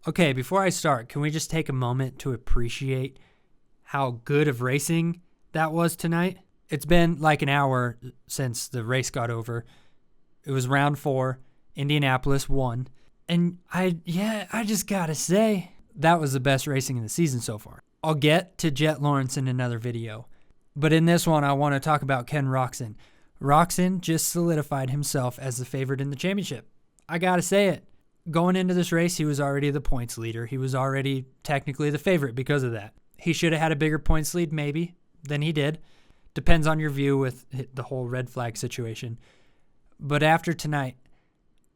Okay, before I start, can we just take a moment to appreciate how good of racing that was tonight? It's been like an hour since the race got over. It was round 4. Indianapolis won. And I just gotta say, that was the best racing in the season so far. I'll get to Jet Lawrence in another video. But in this one, I want to talk about Ken Roczen. Roczen just solidified himself as the favorite in the championship. I gotta say it. Going into this race, he was already the points leader. He was already technically the favorite because of that. He should have had a bigger points lead, maybe, than he did. Depends on your view with the whole red flag situation. But after tonight,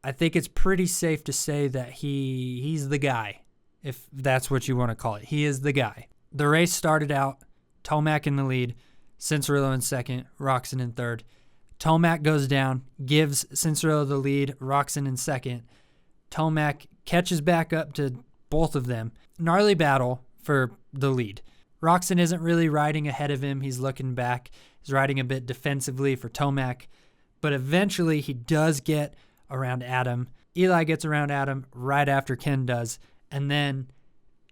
I think it's pretty safe to say that he's the guy, if that's what you want to call it. He is the guy. The race started out, Tomac in the lead, Cianciarulo in second, Roczen in third. Tomac goes down, gives Cianciarulo the lead, Roczen in second. Tomac catches back up to both of them. Gnarly battle for the lead. Roczen isn't really riding ahead of him. He's looking back. He's riding a bit defensively for Tomac. But eventually he does get around Adam. Eli gets around Adam right after Ken does. And then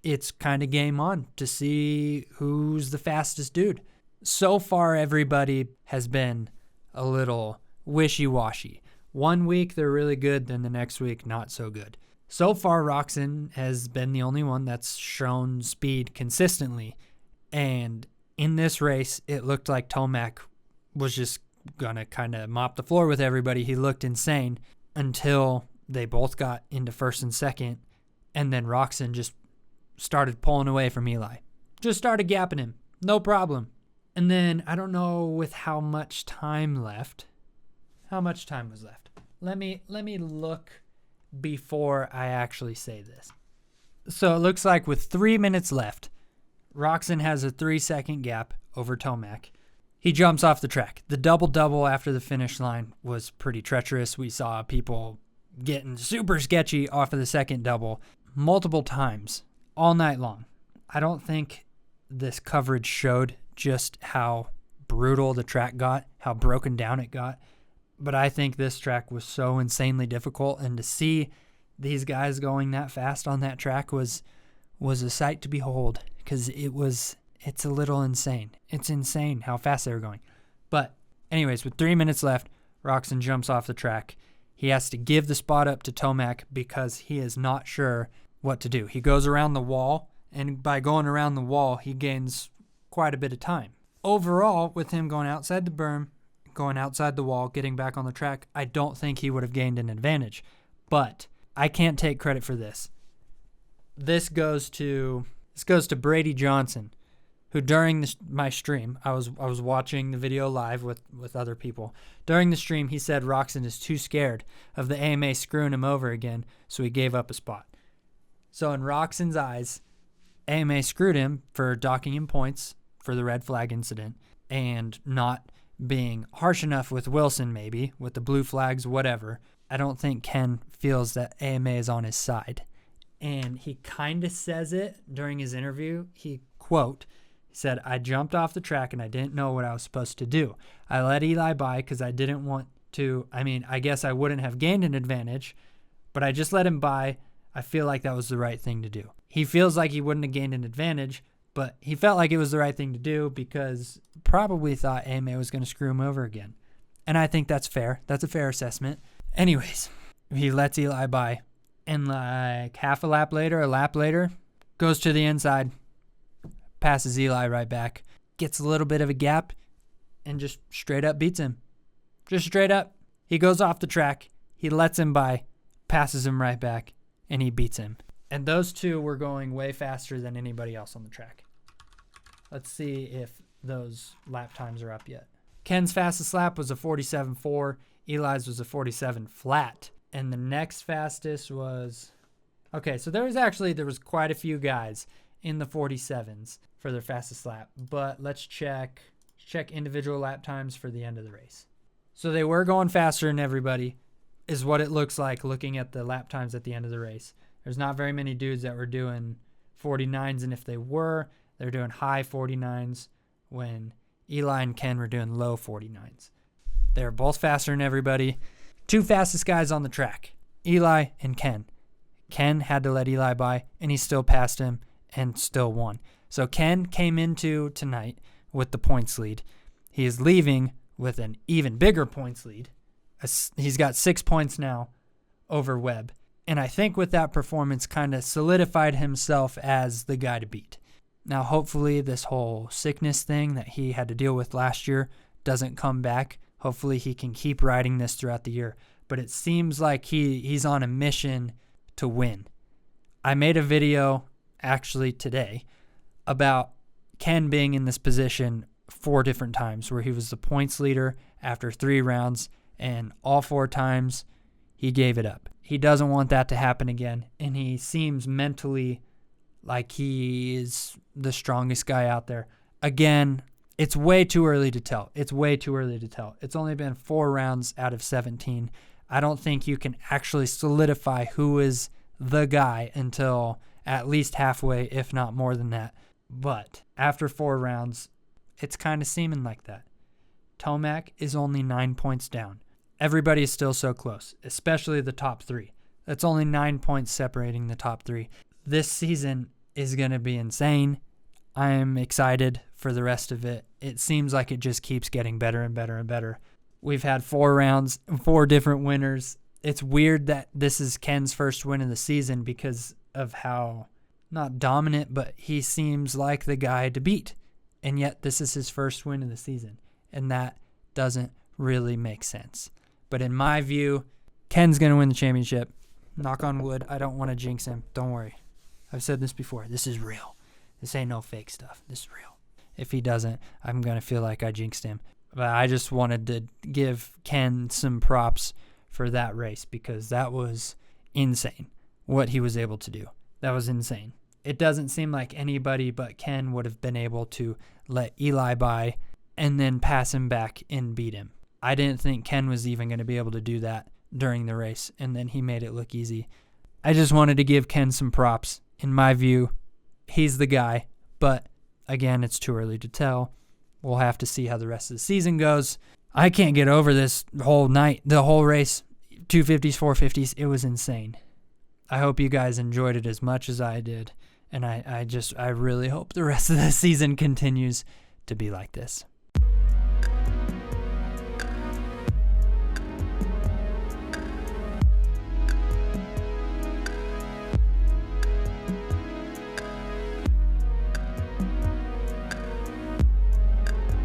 it's kind of game on to see who's the fastest dude. So far, everybody has been a little wishy-washy. One week, they're really good. Then the next week, not so good. So far, Roczen has been the only one that's shown speed consistently. And in this race, it looked like Tomac was just going to kind of mop the floor with everybody. He looked insane until they both got into first and second. And then Roczen just started pulling away from Eli. Just started gapping him. No problem. And then, I don't know with how much time left. How much time was left? Let me look before I actually say this. So it looks like with 3 minutes left, Roczen has a 3-second gap over Tomac. He jumps off the track. The double-double after the finish line was pretty treacherous. We saw people getting super sketchy off of the second double multiple times all night long. I don't think this coverage showed just how brutal the track got, how broken down it got. But I think this track was so insanely difficult, and to see these guys going that fast on that track was a sight to behold, because it's a little insane. It's insane how fast they were going. But anyways, with 3 minutes left, Roczen jumps off the track. He has to give the spot up to Tomac because he is not sure what to do. He goes around the wall, and by going around the wall, he gains quite a bit of time. Overall, with him going outside the berm, going outside the wall, getting back on the track, I don't think he would have gained an advantage. But I can't take credit for this. This goes to Brady Johnson, who during my stream, I was watching the video live with other people. During the stream, he said Roczen is too scared of the AMA screwing him over again, so he gave up a spot. So in Roczen's eyes, AMA screwed him for docking him points for the red flag incident and not being harsh enough with Wilson, maybe, with the blue flags, whatever. I don't think Ken feels that AMA is on his side. And he kind of says it during his interview. He said, "I jumped off the track and I didn't know what I was supposed to do. I let Eli by because I didn't want to. I guess I wouldn't have gained an advantage, but I just let him by. I feel like that was the right thing to do." He feels like he wouldn't have gained an advantage, but he felt like it was the right thing to do because probably thought AMA was going to screw him over again. And I think that's fair. That's a fair assessment. Anyways, he lets Eli by. And like half a lap later, goes to the inside, passes Eli right back, gets a little bit of a gap, and just straight up beats him. Just straight up. He goes off the track. He lets him by, passes him right back, and he beats him. And those two were going way faster than anybody else on the track. Let's see if those lap times are up yet. Ken's fastest lap was a 47.4. Eli's was a 47 flat. And the next fastest was... Okay, so there was quite a few guys in the 47s for their fastest lap. But let's check individual lap times for the end of the race. So they were going faster than everybody, is what it looks like looking at the lap times at the end of the race. There's not very many dudes that were doing 49s, and if they were, they're doing high 49s when Eli and Ken were doing low 49s. They were both faster than everybody. Two fastest guys on the track, Eli and Ken. Ken had to let Eli by, and he still passed him and still won. So Ken came into tonight with the points lead. He is leaving with an even bigger points lead. He's got 6 points now over Webb. And I think with that performance kind of solidified himself as the guy to beat. Now, hopefully this whole sickness thing that he had to deal with last year doesn't come back. Hopefully he can keep riding this throughout the year. But it seems like he's on a mission to win. I made a video actually today about Ken being in this position 4 different times where he was the points leader after 3 rounds, and all 4 times he gave it up. He doesn't want that to happen again, and he seems mentally like he is the strongest guy out there. Again, it's way too early to tell. It's only been 4 rounds out of 17. I don't think you can actually solidify who is the guy until at least halfway, if not more than that. But after 4 rounds, it's kind of seeming like that. Tomac is only 9 points down. Everybody is still so close, especially the top 3. That's only 9 points separating the top 3. This season is going to be insane. I'm excited for the rest of it. It seems like it just keeps getting better and better and better. We've had 4 rounds, 4 different winners. It's weird that this is Ken's first win of the season because of how, not dominant, but he seems like the guy to beat. And yet this is his first win of the season. And that doesn't really make sense. But in my view, Ken's going to win the championship. Knock on wood. I don't want to jinx him. Don't worry. I've said this before. This is real. This ain't no fake stuff. This is real. If he doesn't, I'm going to feel like I jinxed him. But I just wanted to give Ken some props for that race because that was insane what he was able to do. That was insane. It doesn't seem like anybody but Ken would have been able to let Eli by and then pass him back and beat him. I didn't think Ken was even going to be able to do that during the race, and then he made it look easy. I just wanted to give Ken some props. In my view, he's the guy, but again, it's too early to tell. We'll have to see how the rest of the season goes. I can't get over this whole night, the whole race, 250s, 450s. It was insane. I hope you guys enjoyed it as much as I did, and I really hope the rest of the season continues to be like this.